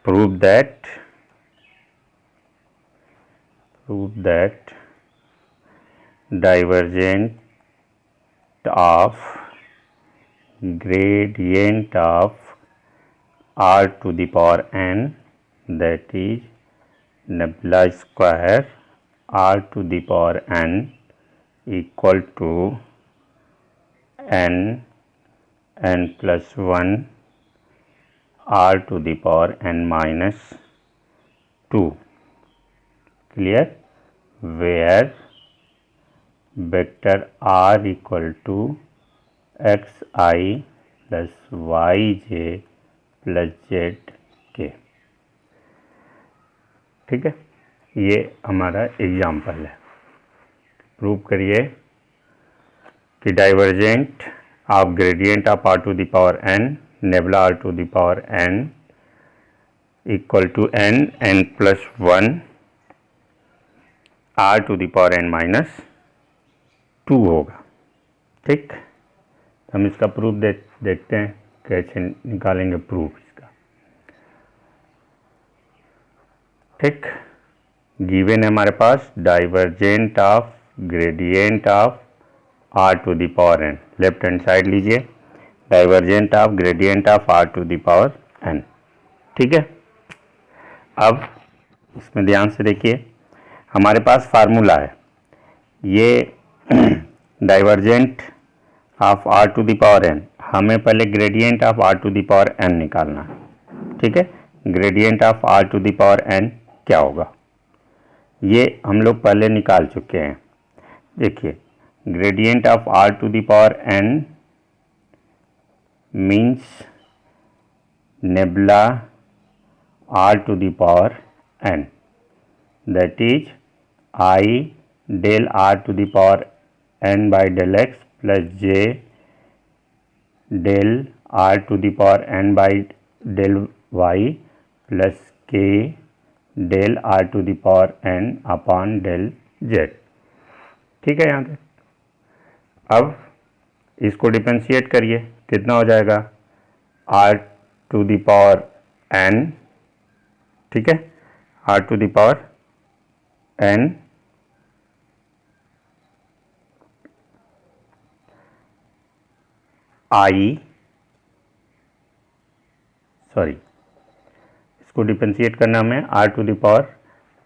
prove that divergent of gradient of r to the power n, that is nebula square r to the power n equal to n plus 1 r to the power n minus 2. Clear? Where vector r equal to xi plus yj plus zk. ठीक है, ये हमारा example है. Prove करिए कि divergent of gradient of r to the power n nabla r to the power n equal to n plus 1 r to the power n minus 2 होगा. ठीक, हम इसका प्रूफ देखते हैं कैसे निकालेंगे प्रूफ इसका. ठीक, गिवन है हमारे पास divergent of gradient of r to the power n. Left hand side लीजिए, divergent of gradient of r to the power n. ठीक है, अब इसमें ध्यान से देखिए, हमारे पास फार्मूला है. ये divergent of r to the power n, हमें पहले gradient of r to the power n निकालना है. ठीक है, gradient of r to the power n क्या होगा, ये हम लोग पहले निकाल चुके हैं. देखिए, gradient of r to the power n means nabla r to the power n, that is I del r to the power n by del x plus j del r to the power n by del y plus k del r to the power n upon del z. ठीक है, यहाँ पे अब इसको differentiate करिए, कितना हो जाएगा r to the power n. ठीक है, r to the power n इसको डिफरेंशिएट करना हमें r to the power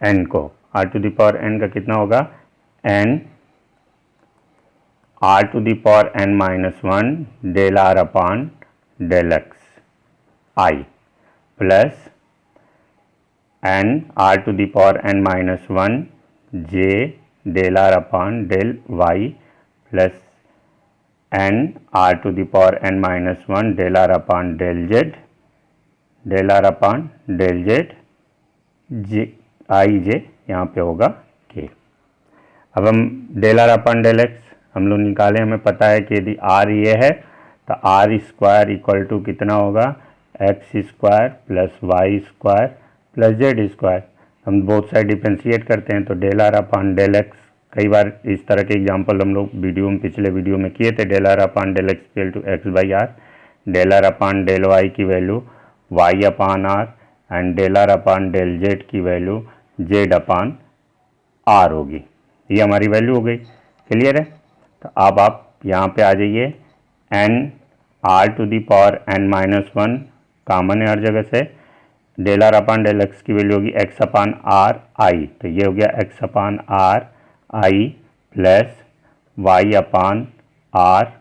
n को. r to the power n का कितना होगा, n r to the power n minus 1 del r upon del X i plus n r to the power n minus 1 j del r upon del y plus n r to the power n minus 1 del r upon del r upon del z i j यहाँ पे होगा k. अब हम del r upon del x हम लोग निकाले, हमें पता है कि यदि r ये है तो r स्क्वायर इक्वल टू कितना होगा, x square plus Y square plus Z square. हम बोथ साइड डिफरेंशिएट करते हैं तो del r upon del X, कई बार इस तरह के एग्जांपल हम लोग पिछले वीडियो में किए थे. Del r upon del X equal to X by R, del r upon del Y की value y upon R and del r upon del Z की वैल्यू z अपॉन आर होगी. ये हमारी वैल्यू हो गई. क्लियर है? तो अब आप यहाँ पे आ जाइए, n r to the power n minus 1 common है हर जगह से. Del r upon del X की वैल्यू होगी x अपॉन आर आई, तो ये हो गया x upon R I plus y upon R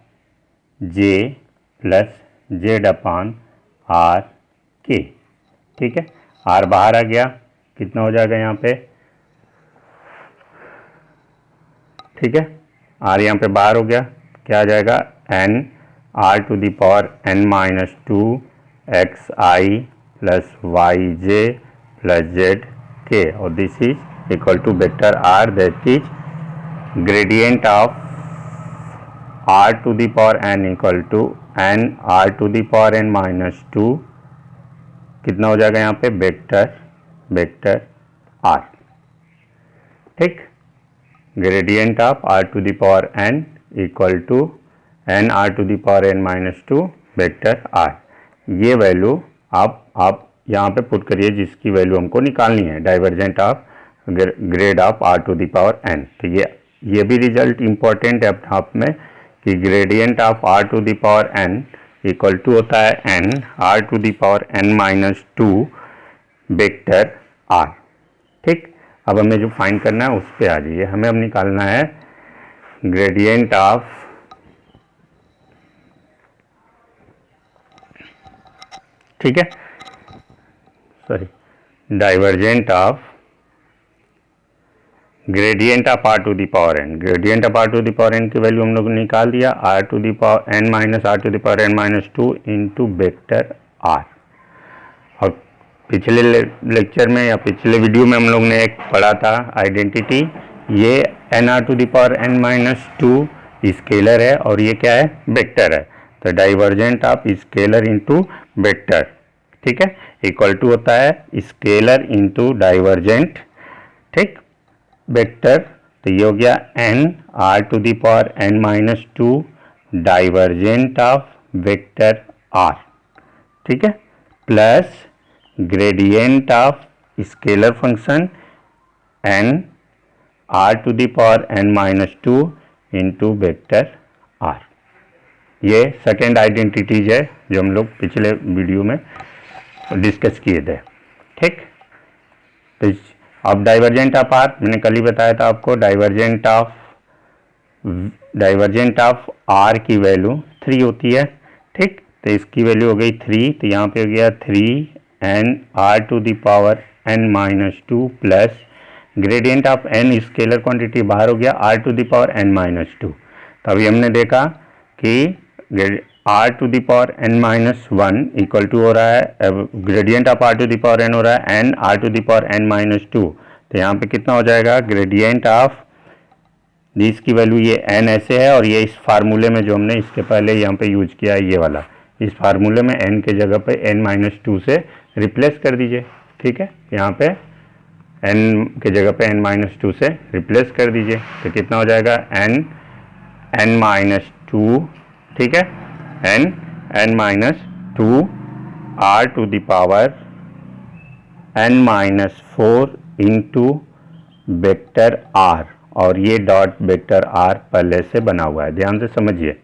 J plus Z upon R K. ठीक है, r बाहर आ गया, कितना हो जाएगा यहाँ पे, ठीक है, r यहाँ पे बाहर हो गया, क्या आ जाएगा, n r to the power n minus 2 X I plus Y J plus Z K, और this is equal to vector r, that is gradient of r to the power n equal to n r to the power n minus 2, कितना हो जाएगा यहाँ पे, vector r. ठीक, gradient of r to the power n equal to n r to the power n minus 2 vector r. ये value आप यहाँ पे पुट करिए जिसकी वैल्यू हमको निकालनी है, divergent of grad of are to the power N. तो ये भी रिजल्ट इंपॉर्टेंट है अपने आप में कि gradient of are to the power N equal to होता है N R to the power N minus 2 vector are. ठीक, अब हमें जो फाइंड करना है उस पर आ जाइए। हमें अब निकालना है ग्रेडियंट ऑफ ठीक है sorry divergent of gradient of are to the power N. Gradient of are to the power N की वैल्यू हम लोग ने निकाल दिया, R to the power N minus R to the power N minus 2 into vector R. और पिछले lecture में या पिछले वीडियो में हम लोग ने एक पढ़ा था आइडेंटिटी, ये N R to the power N minus 2 scalar है और ये क्या है, वेक्टर है। तो divergent of scalar into vector, ठीक है, इक्वल टू होता है स्केलर इंटू डाइवर्जेंट, ठीक, वेक्टर। तो ये हो गया N R to the power N minus 2 divergent of vector are, ठीक है, plus gradient of scalar function N R to the power N minus 2 into vector r. ये सेकेंड आइडेंटिटीज है जो हम लोग पिछले वीडियो में डिस्कस किए थे, ठीक। तो अब डाइवर्जेंट ऑफ आर मैंने कल ही बताया था आपको, डाइवर्जेंट ऑफ आर की वैल्यू 3 होती है, ठीक। तो इसकी वैल्यू हो गई 3, तो यहाँ पे हो गया 3 N R to the power N minus 2 plus gradient of N scalar quantity बाहर हो गया R to the power N minus 2। तो अभी हमने देखा कि R to the power N minus 1 equal to हो रहा है, gradient of are to the power N हो रहा है N R to the power N minus 2। तो यहाँ पे कितना हो जाएगा, ग्रेडियंट ऑफ जिसकी वैल्यू ये एन ऐसे है और ये इस फार्मूले में जो हमने इसके पहले यहाँ पे यूज किया है ये वाला, इस फार्मूले में एन के जगह पे एन माइनस 2 से रिप्लेस कर दीजिए, ठीक है। यहाँ पे एन के जगह पे एन माइनस 2 से रिप्लेस कर दीजिए, तो कितना हो जाएगा एन माइनस 2, ठीक है, N minus 2 R to the power N minus 4 into vector R, और ये डॉट वेक्टर आर पहले से बना हुआ है, ध्यान से समझिए।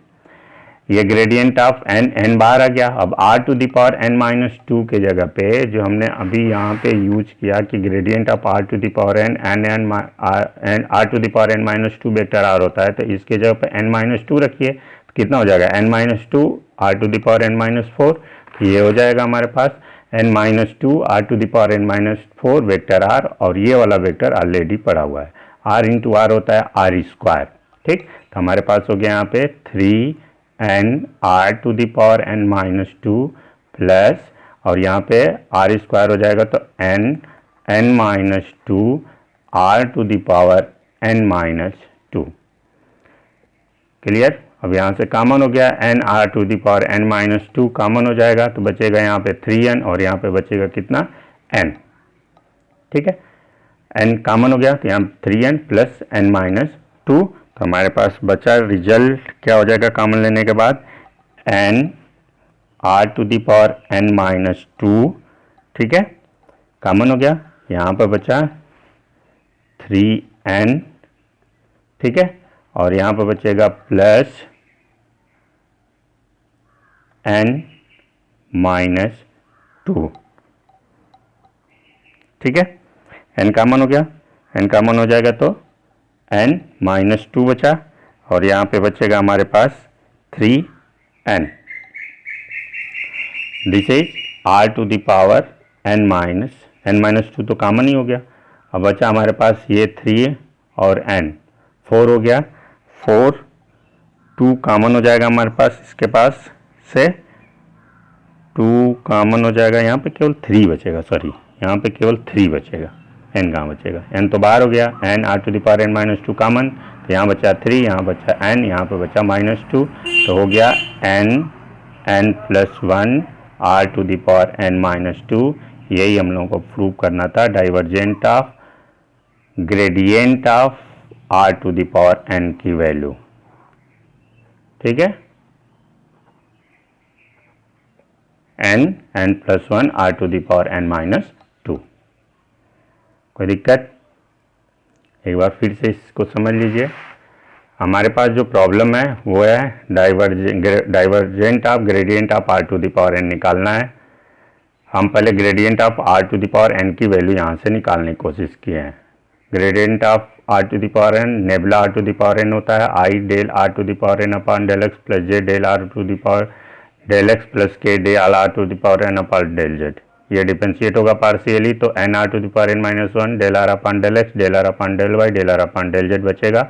ये ग्रेडियंट ऑफ एन बाहर आ गया। अब R to the power N minus 2 के जगह पे जो हमने अभी यहाँ पे यूज किया कि gradient of are to the power N R to the power N minus 2 vector R होता है, तो इसके जगह पे एन माइनस 2 रखिए, तो कितना हो जाएगा N minus 2 R to the power N minus 4। ये हो जाएगा हमारे पास N minus 2 R to the power N minus 4 vector R, और ये वाला वेक्टर ऑलरेडी पड़ा हुआ है, आर इंटू आर होता है आर स्क्वायर, ठीक। तो हमारे पास हो गया यहाँ पे 3 N R to the power N minus 2 plus, और यहाँ पे आर स्क्वायर हो जाएगा तो N minus 2 R to the power N minus 2। Clear. अब यहाँ से कॉमन हो गया N R to the power N minus 2 common हो जाएगा, तो बचेगा यहाँ पे 3n और यहाँ पे बचेगा कितना n, ठीक है। n कॉमन हो गया तो यहाँ 3n प्लस n माइनस 2, तो हमारे पास बचा रिजल्ट क्या हो जाएगा कॉमन लेने के बाद n R to the power n minus 2, ठीक है, कॉमन हो गया। यहाँ पर बचा 3n, ठीक है, और यहाँ पर बचेगा प्लस n माइनस 2, ठीक है। n कॉमन हो गया, n कॉमन हो जाएगा तो n माइनस 2 बचा, और यहाँ पे बचेगा हमारे पास 3n। This is r to the power n minus 2 तो कॉमन ही हो गया। अब बचा हमारे पास ये 3 और n 4 हो गया, 4 2 कॉमन हो जाएगा हमारे पास, इसके पास से 2 कॉमन हो जाएगा, यहाँ पे केवल 3 बचेगा, सॉरी यहाँ पे केवल 3 बचेगा, n कहाँ बचेगा, n तो बाहर हो गया, n R to the power n minus 2 common, तो यहाँ बचा 3, यहाँ बचा n, यहाँ पे बचा माइनस 2, तो हो गया n plus 1 r to the power n minus 2। यही हम लोगों को प्रूव करना था, divergent of gradient of are to the power n की वैल्यू, ठीक है। n+1 r⁻n-2। कोई दिक्कत? एक बार फिर से इसको समझ लीजिए। हमारे पास जो प्रॉब्लम है वो है divergent of gradient of r⁻n निकालना है। हम पहले ग्रेडियंट ऑफ r⁻n की वैल्यू यहाँ से निकालने की कोशिश किए हैं। Gradient of r⁻n nebula r⁻n होता है I del r⁻n upon del x plus j del r⁻del x plus k del r⁻n upon del z। ये डिफरेंशिएट होगा पार्शियली, तो n r⁻n-1 del r upon del x del r upon del y del r upon del z बचेगा।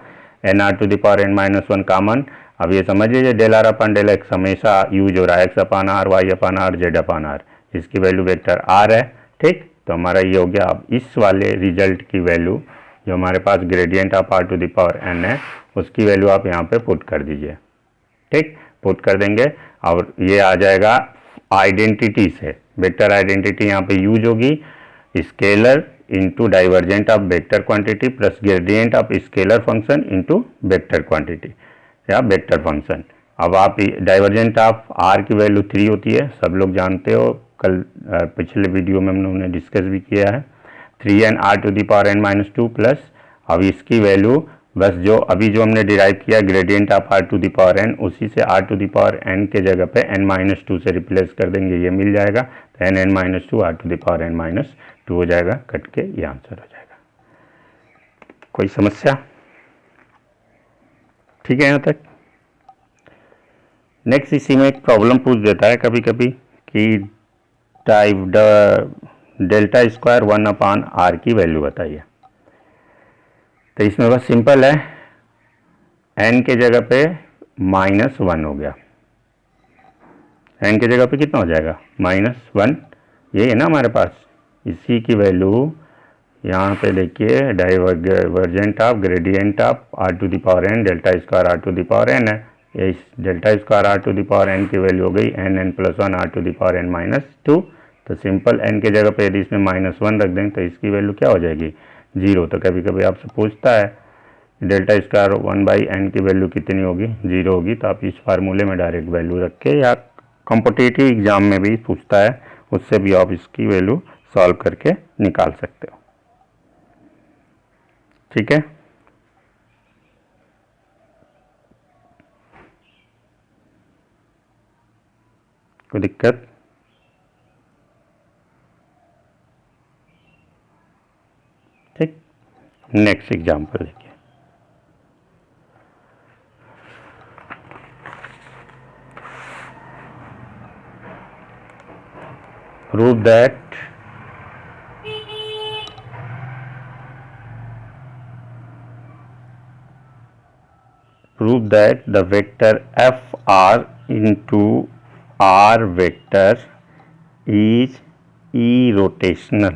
n r⁻n-1 common. अब ये समझिए del r upon del x हमेशा use हो रहा है, x upon r, y upon r, z upon r। इसकी value vector r है। ठीक, तो हमारा ये हो गया। अब इस वाले रिजल्ट की वैल्यू जो हमारे पास ग्रेडियंट ऑफ r⁻n है उसकी वैल्यू आप यहाँ पे पुट कर दीजिए। ठीक, पुट कर देंगे और ये आ जाएगा आइडेंटिटी से। वेक्टर आइडेंटिटी यहाँ पे यूज होगी, scalar into divergent of vector quantity plus gradient of scalar function into vector quantity या वेक्टर फंक्शन। अब आप डाइवर्जेंट ऑफ r की वैल्यू 3 होती है, सब लोग जानते हो, कल पिछले वीडियो में हमने डिस्कस भी किया है। 3n r⁻n-2 प्लस अब इसकी वैल्यू बस जो अभी जो हमने डिराइव किया ग्रेडियंट ऑफ r⁻n उसी से r⁻n के जगह पे n-2 से रिप्लेस कर देंगे, ये मिल जाएगा। तो n-2 r⁻n-2 हो जाएगा, कट के ये आंसर हो जाएगा। कोई समस्या? ठीक है यहाँ तक। नेक्स्ट इसी में एक प्रॉब्लम पूछ देता है कभी कभी कि डेल्टा स्क्वायर 1 अपॉन r की वैल्यू बताइए। तो इसमें बस सिंपल है, n के जगह पे -1 हो गया। n के जगह पे कितना हो जाएगा? -1। ये है ना हमारे पास, इसी की वैल्यू यहाँ पे देखिए divergent of gradient of r⁻n delta square r⁻n है। ये इस डेल्टा स्क्वायर r⁻n की वैल्यू हो गई n+1 r⁻n-2। तो सिंपल n के जगह पे यदि इसमें -1 रख दें तो इसकी वैल्यू क्या हो जाएगी? 0। तो कभी कभी आपसे पूछता है डेल्टा स्क्वायर 1/n की वैल्यू कितनी होगी? 0 होगी। तो आप इस फार्मूले में डायरेक्ट वैल्यू रख के, या कॉम्पिटिटिव एग्जाम में भी पूछता है उससे भी आप इसकी वैल्यू सॉल्व करके निकाल सकते हो। ठीक है, कोई दिक्कत? ठीक, नेक्स्ट एग्जाम्पल देखिए। Prove that the vector fr into r vector is irrotational।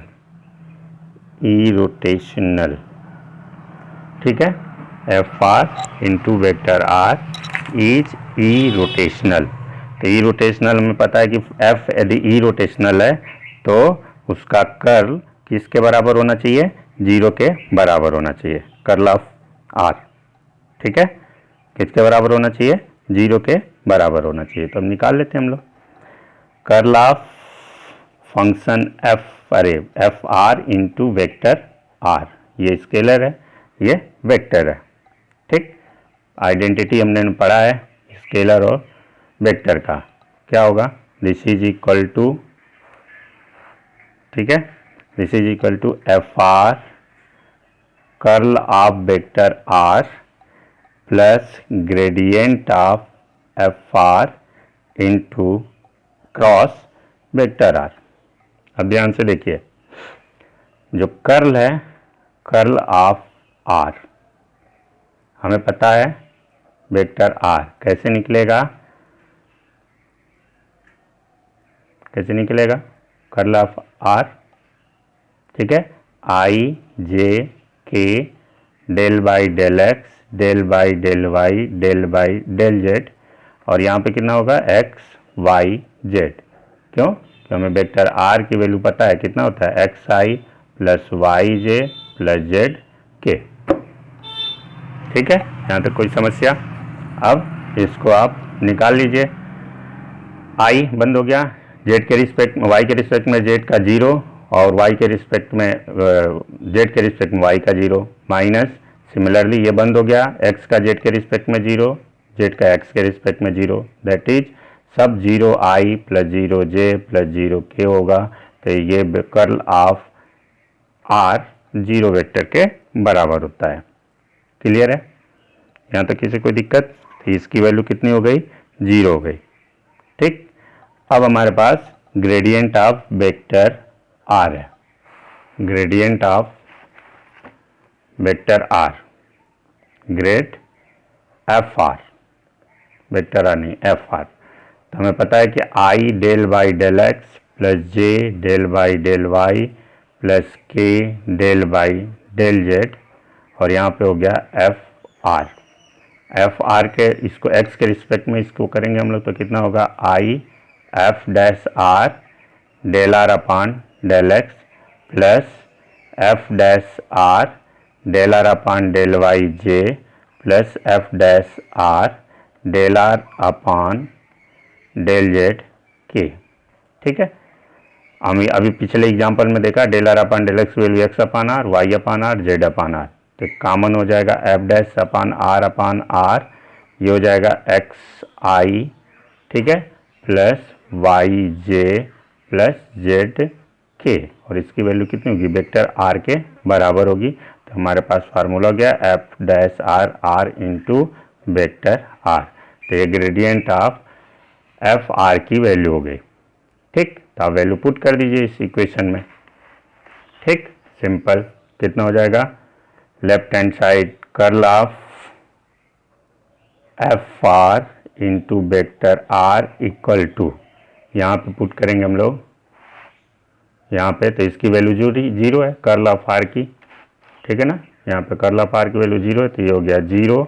ठीक है, fr into vector r is irrotational। तो irrotational हमें पता है कि f यदि irrotational है तो उसका कर्ल किसके बराबर होना चाहिए? 0 के बराबर होना चाहिए, कर्ल ऑफ r। ठीक है, किसके बराबर होना चाहिए? 0 के बराबर होना चाहिए। तो अब निकाल लेते हैं हम लोग curl of function f r into vector r. ये स्केलर है, ये वेक्टर है। ठीक, आइडेंटिटी हमने पढ़ा है स्केलर और वेक्टर का। क्या होगा? दिस इज इक्वल टू, ठीक है, this is equal to f r curl of vector r plus gradient of f r into cross vector r. अब ध्यान से देखिए, जो कर्ल है, कर्ल ऑफ आर हमें पता है वेक्टर आर कैसे निकलेगा? कैसे निकलेगा कर्ल ऑफ आर? ठीक है, i j k del by del x del by del y del by del Z, और यहाँ पे कितना होगा? X y z. क्यों? कि हमें वेक्टर आर की वैल्यू पता है, कितना होता है? X I plus Y J plus Z के। ठीक है, यहाँ तक कोई समस्या? अब इसको आप निकाल लीजिए। आई बंद हो गया, जेड के रिस्पेक्ट में, वाई के रिस्पेक्ट में जेड का 0 और वाई के रिस्पेक्ट में जेड के रिस्पेक्ट में वाई का 0 माइनस, सिमिलरली ये बंद हो गया, एक्स का जेड के रिस्पेक्ट में 0, जेड का एक्स के रिस्पेक्ट में 0, दैट इज सब 0 आई प्लस 0 जे प्लस 0 के होगा। तो ये कर्ल ऑफ आर 0 वेक्टर के बराबर होता है। क्लियर है? यहाँ तक किसी कोई दिक्कत? तो इसकी वैल्यू कितनी हो गई? 0 हो गई। ठीक, अब हमारे पास ग्रेडियंट ऑफ वेक्टर आर है। Gradient of vector R, grad F are, vector R नहीं एफ आर। तो हमें पता है कि I del by del x plus J del by del Y plus K del by del Z, और यहाँ पे हो गया एफ आर। एफ आर के इसको एक्स के रिस्पेक्ट में इसको करेंगे हम लोग तो कितना होगा? I f dash r del r upon del x plus f dash r del r upon del y J plus f dash r del r upon del z के। ठीक है, हम अभी पिछले एग्जांपल में देखा del r upon del x value x upon r, y upon r, z upon r, तो common हो जाएगा एफ डैश अपान आर, ये हो जाएगा एक्स आई, ठीक है, प्लस वाई जे प्लस जेड के, और इसकी वैल्यू कितनी होगी? वेक्टर आर के बराबर होगी। तो हमारे पास फार्मूला गया f dash r r into vector r. तो ये ग्रेडियंट ऑफ एफ आर की वैल्यू हो गई। ठीक, तो आप वैल्यू पुट कर दीजिए इस इक्वेशन में। ठीक, सिंपल। कितना हो जाएगा? Left hand side curl of f r into vector r equal to, यहाँ पे पुट करेंगे हम लोग यहाँ पे, तो इसकी वैल्यू 0 है कर्ल ऑफ आर की। ठीक है ना, यहाँ पे कर्ल ऑफ आर की वैल्यू 0 है, तो ये हो गया 0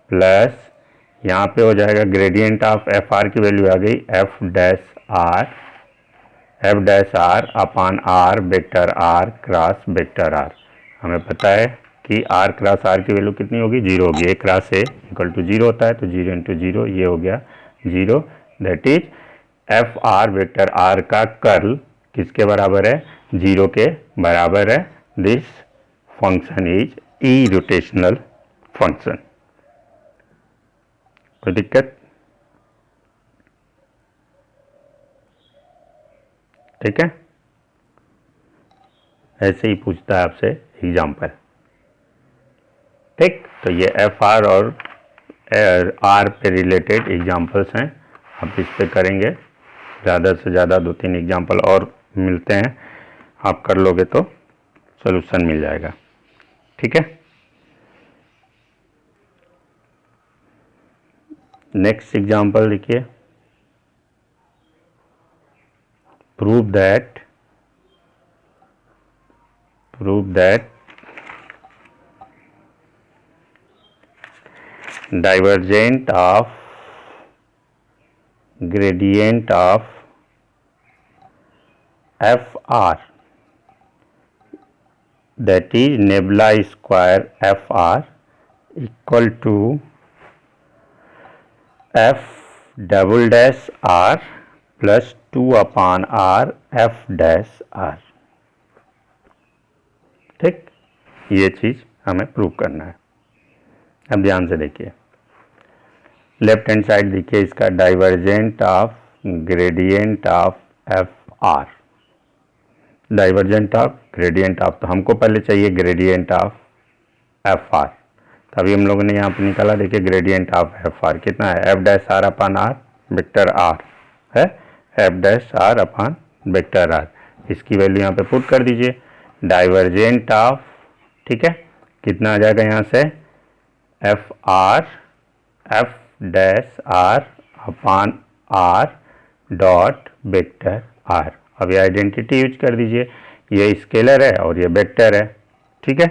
प्लस यहाँ पे हो जाएगा ग्रेडियंट ऑफ एफ आर की वैल्यू आ गई f dash are upon are vector r cross vector r. हमें पता है कि आर क्रॉस आर की वैल्यू कितनी होगी? 0 होगी। A cross a equal to 0 होता है, तो 0 इंटू 0 ये हो गया 0। That is f are vector r का कर्ल किसके बराबर है? 0 के बराबर है। This function is irrotational function. कोई दिक्कत? ठीक है, ऐसे ही पूछता है आपसे एग्जाम्पल। ठीक, तो ये एफ आर और आर पे रिलेटेड एग्जाम्पल्स हैं, आप इस पे करेंगे। ज़्यादा से ज़्यादा 2-3 एग्जाम्पल और मिलते हैं, आप कर लोगे तो सॉल्यूशन मिल जाएगा। ठीक है, नेक्स्ट एग्जाम्पल देखिए। Prove that divergent of gradient of FR, that is nebula square FR equal to F double dash R plus 2 upon R F dash R। ठीक, ये चीज़ हमें प्रूव करना है। अब ध्यान से देखिए, लेफ्ट हैंड साइड देखिए, इसका divergent of gradient of f are, divergent of gradient of, तो हमको पहले चाहिए ग्रेडियंट ऑफ एफ आर। तभी हम लोगों ने यहाँ पर निकाला, देखिए ग्रेडियंट ऑफ एफ आर कितना है? F dash are upon are vector R है, F dash are upon vector R. इसकी वैल्यू यहाँ पे पुट कर दीजिए। डाइवर्जेंट ऑफ, ठीक है, कितना आ जाएगा यहाँ से? F dash are upon r dot vector r. अब ये आइडेंटिटी यूज कर दीजिए, ये स्केलर है और ये वेक्टर है। ठीक है,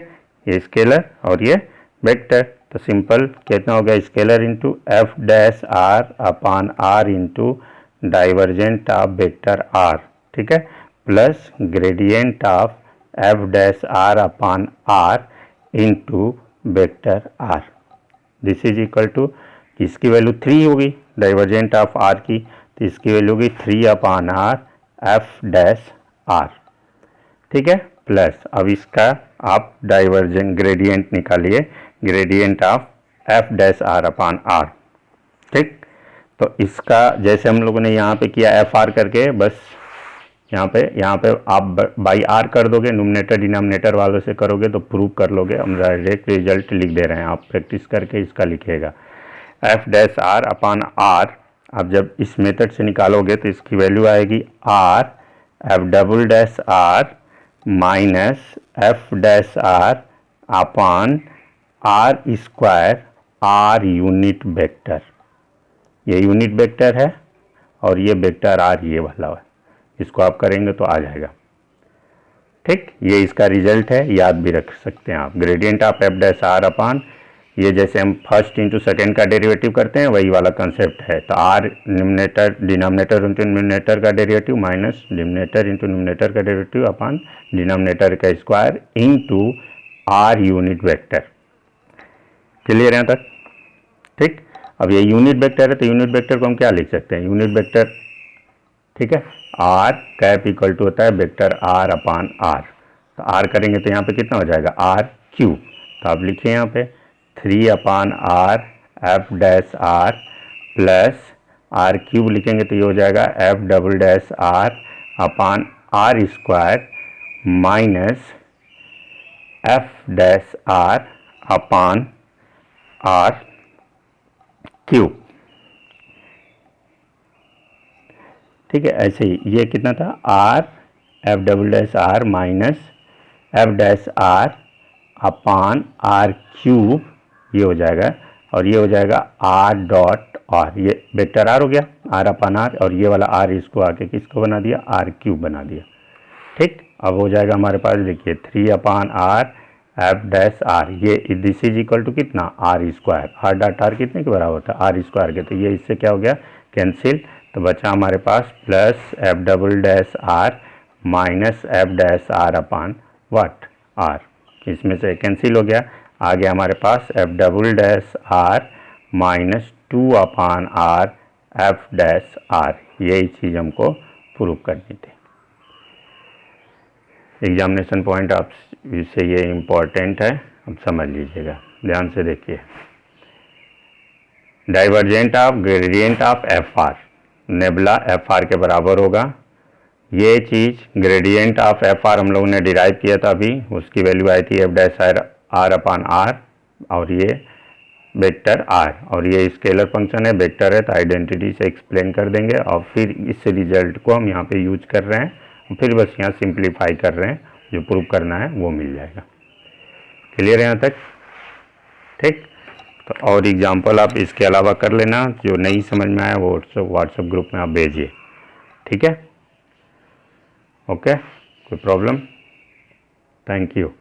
ये स्केलर और ये वेक्टर, तो सिंपल कितना हो गया? Scalar into f dash are upon r into divergent of vector are, ठीक है, plus gradient of F dash are upon r into vector r. This is equal to, इसकी वैल्यू 3 होगी डाइवर्जेंट ऑफ आर की, तो इसकी value होगी 3 upon R F dash r, ठीक है, प्लस अब इसका आप डाइवर्जेंट ग्रेडियंट निकालिए, gradient of F dash are upon r, ठीक। तो इसका जैसे हम लोगों ने यहाँ पे किया एफ आर करके, बस यहाँ पे आप बाई आर कर दोगे, नोमिनेटर डिनोमिनेटर वालों से करोगे तो प्रूव कर लोगे। हम डायरेक्ट रिजल्ट लिख दे रहे हैं, आप प्रैक्टिस करके इसका लिखिएगा। F dash are upon r, अब जब इस मेथड से निकालोगे तो इसकी वैल्यू आएगी r F double dash are minus F dash are upon are square r unit vector. ये यूनिट वेक्टर है और ये वेक्टर आर ये वाला है, इसको आप करेंगे तो आ जाएगा, ठीक। ये इसका रिजल्ट है, याद भी रख सकते हैं आप। Gradient of F dash are upon, ये जैसे हम फर्स्ट इंटू सेकेंड का डेरिवेटिव करते हैं वही वाला कंसेप्ट है। तो R numerator denominator into numerator का derivative minus denominator into numerator का डेरिवेटिव अपान डिनोमिनेटर का square into R unit vector. Clear है यहाँ तक, ठीक। अब ये यूनिट वेक्टर है तो यूनिट वेक्टर को हम क्या लिख सकते हैं, यूनिट वेक्टर, ठीक है, आर कैप इक्वल टू होता है वेक्टर आर अपान आर। तो आर करेंगे तो यहाँ पे कितना हो जाएगा आर क्यूब, तो आप लिखिए यहाँ पे 3 upon R F dash R plus R cube लिखेंगे तो ये हो जाएगा F double dash are upon are square minus F dash are upon R cube, ठीक है। ऐसे ही ये कितना था R F double dash are minus F dash are upon R cube, ये हो जाएगा, और ये हो जाएगा आर डॉट आर, ये वेक्टर आर हो गया, आर अपान आर, और ये वाला आर इसको आके किसको बना दिया, आर क्यूब बना दिया, ठीक। अब हो जाएगा हमारे पास, देखिए 3 upon R F dash r, ये दिस इज इक्वल टू कितना r square, r dot r कितने के बराबर होता है आर स्क्वायर के, तो ये इससे क्या हो गया कैंसिल, तो बचा हमारे पास plus F double dash are minus F dash are upon what R, इसमें से कैंसिल हो गया, आ गया हमारे पास F double dash are minus 2 upon R F dash R. यही चीज़ हमको प्रूव करनी थी। एग्जामिनेशन पॉइंट आप इससे ये इम्पोर्टेंट है, अब समझ लीजिएगा, ध्यान से देखिए। Divergent of gradient of f are, nebula F R के बराबर होगा। ये चीज़ ग्रेडियंट ऑफ एफ आर हम लोगों ने डिराइव किया था अभी, उसकी वैल्यू आई थी f dash are upon r, और ये वेक्टर आर, और ये स्केलर फंक्शन है, वेक्टर है, तो आइडेंटिटी से एक्सप्लेन कर देंगे, और फिर इस रिजल्ट को हम यहाँ पे यूज कर रहे हैं, और फिर बस यहाँ सिंप्लीफाई कर रहे हैं, जो प्रूव करना है वो मिल जाएगा। क्लियर है यहाँ तक, ठीक। तो और एग्जाम्पल आप इसके अलावा कर लेना, जो नहीं समझ में आया वो व्हाट्सएप ग्रुप में आप भेजिए, ठीक है, ओके, कोई प्रॉब्लम, थैंक यू।